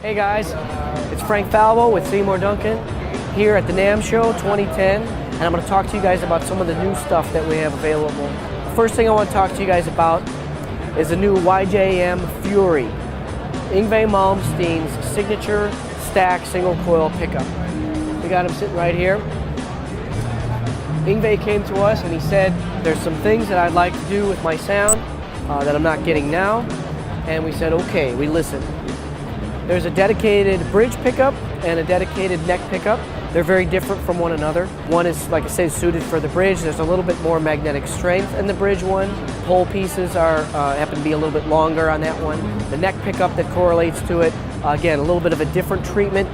Hey guys, it's Frank Falbo with Seymour Duncan here at the NAMM show 2010, and I'm going to talk to you guys about some of the new stuff that we have available. The first thing I want to talk to you guys about is the new YJM Fury, Yngwie Malmsteen's signature stack single coil pickup. We got him sitting right here. Yngwie came to us and he said, there's some things that I'd like to do with my sound that I'm not getting now, and we said, okay, we listened. There's a dedicated bridge pickup and a dedicated neck pickup. They're very different from one another. One is, like I say, suited for the bridge. There's a little bit more magnetic strength in the bridge one. Pole pieces are happen to be a little bit longer on that one. The neck pickup that correlates to it, again, a little bit of a different treatment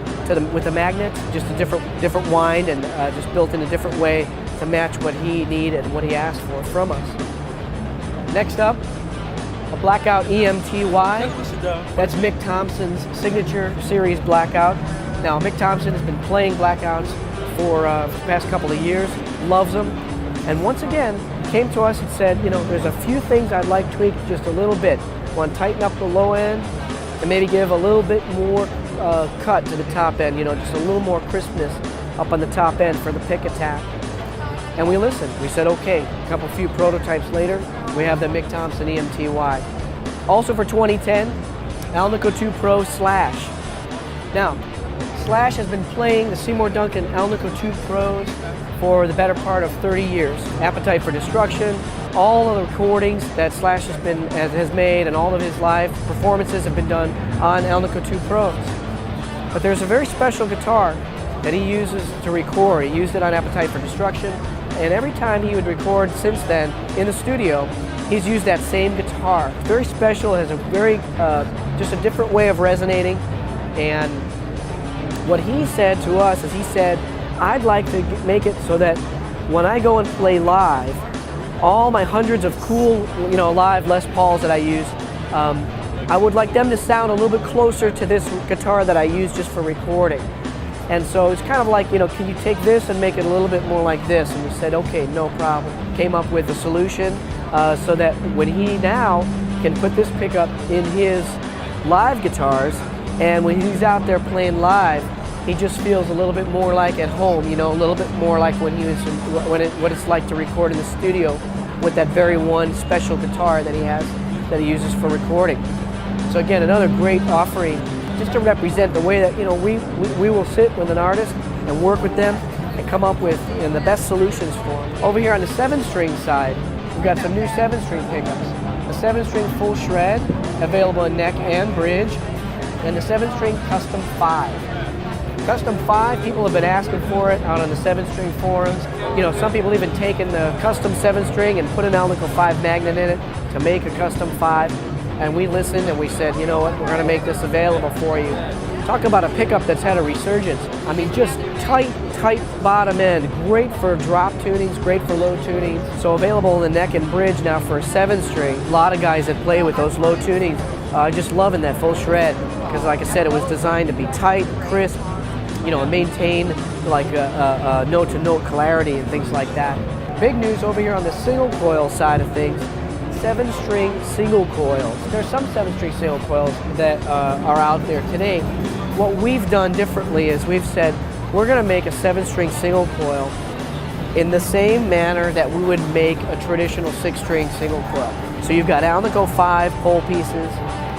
with the magnet, just a different wind, and just built in a different way to match what he needed and what he asked for from us. Next up, a Blackout Emty. That's Mick Thompson's signature series Blackout. Now, Mick Thompson has been playing Blackouts for the past couple of years, loves them, and once again came to us and said, you know, there's a few things I'd like tweaked just a little bit. Want to tighten up the low end and maybe give a little bit more cut to the top end, you know, just a little more crispness up on the top end for the pick attack. And we listened. We said, okay. A few prototypes later, we have the Mick Thompson EMTY. Also for 2010, Alnico 2 Pro Slash. Now, Slash has been playing the Seymour Duncan Alnico 2 Pros for the better part of 30 years. Appetite for Destruction, all of the recordings that Slash has made and all of his live performances have been done on Alnico 2 Pros. But there's a very special guitar that he uses to record. He used it on Appetite for Destruction, and every time he would record since then in the studio, he's used that same guitar. It's very special. It has a very, just a different way of resonating. And what he said to us is he said, I'd like to make it so that when I go and play live, all my hundreds of cool, you know, live Les Pauls that I use, I would like them to sound a little bit closer to this guitar that I use just for recording. And so it's kind of like, you know, can you take this and make it a little bit more like this? And we said, okay, no problem. Came up with a solution so that when he now can put this pickup in his live guitars, and when he's out there playing live, he just feels a little bit more like at home, you know, a little bit more like when he was what it's like to record in the studio with that very one special guitar that he has, that he uses for recording. So again, another great offering, just to represent the way that, you know, we will sit with an artist and work with them and come up with, you know, the best solutions for them. Over here on the 7-string side, we've got some new 7-string pickups. The 7-string full shred, available in neck and bridge, and the 7-string custom 5. Custom 5, people have been asking for it out on the 7-string forums. You know, some people even taken the custom 7-string and put an Alnico 5 magnet in it to make a custom 5. And we listened and we said, you know what, we're going to make this available for you. Talk about a pickup that's had a resurgence. I mean, just tight bottom end. Great for drop tunings, great for low tunings. So available in the neck and bridge now for a 7-string. A lot of guys that play with those low tunings just loving that full shred. Because like I said, it was designed to be tight, crisp, you know, and maintain like a note-to-note clarity and things like that. Big news over here on the single coil side of things. 7-string single coils. There's some 7-string single coils that are out there today. What we've done differently is we've said we're going to make a 7-string single coil in the same manner that we would make a traditional 6-string single coil. So you've got Alnico 5 pole pieces,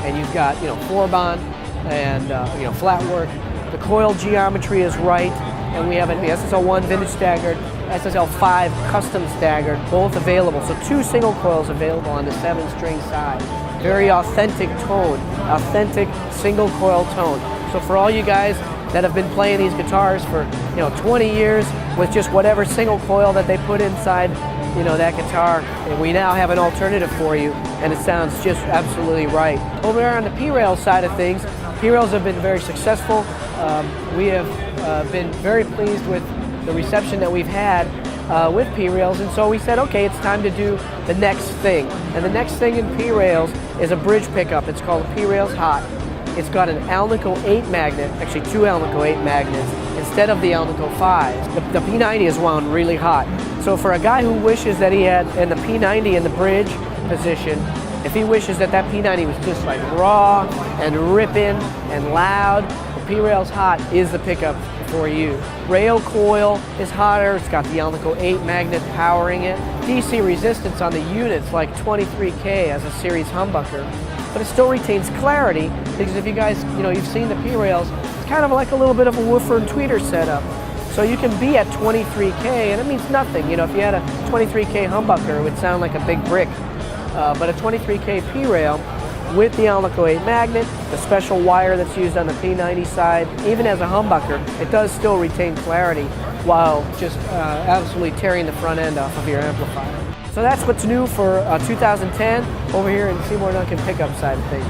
and you've got, you know, 4-bond and you know, flat work. The coil geometry is right, and we have the SSL1 vintage staggered, SSL5 custom staggered, both available. So 2 single coils available on the 7-string side. Very authentic tone, authentic single coil tone. So for all you guys that have been playing these guitars for, you know, 20 years with just whatever single coil that they put inside, you know, that guitar, and we now have an alternative for you, and it sounds just absolutely right. Over there on the P-Rail side of things, P-Rails have been very successful. We have been very pleased with the reception that we've had with P-Rails, and so we said, okay, it's time to do the next thing. And the next thing in P-Rails is a bridge pickup. It's called a P-Rails Hot. It's got an Alnico 8 magnet, actually 2 Alnico 8 magnets, instead of the Alnico 5. The P90 is wound really hot. So for a guy who wishes that he had the P90 in the bridge position, If he wishes that that P90 was just like raw and ripping and loud, the P-Rail's hot is the pickup for you. Rail coil is hotter, it's got the Alnico 8 magnet powering it. DC resistance on the unit's like 23K as a series humbucker, but it still retains clarity because if you guys, you've seen the P-Rails, it's kind of like a little bit of a woofer and tweeter setup. So you can be at 23K and it means nothing. If you had a 23K humbucker, it would sound like a big brick. But a 23K P-Rail with the Alnico 8 magnet, the special wire that's used on the P90 side, even as a humbucker, it does still retain clarity while just absolutely tearing the front end off of your amplifier. So that's what's new for 2010 over here in Seymour Duncan pickup side of things.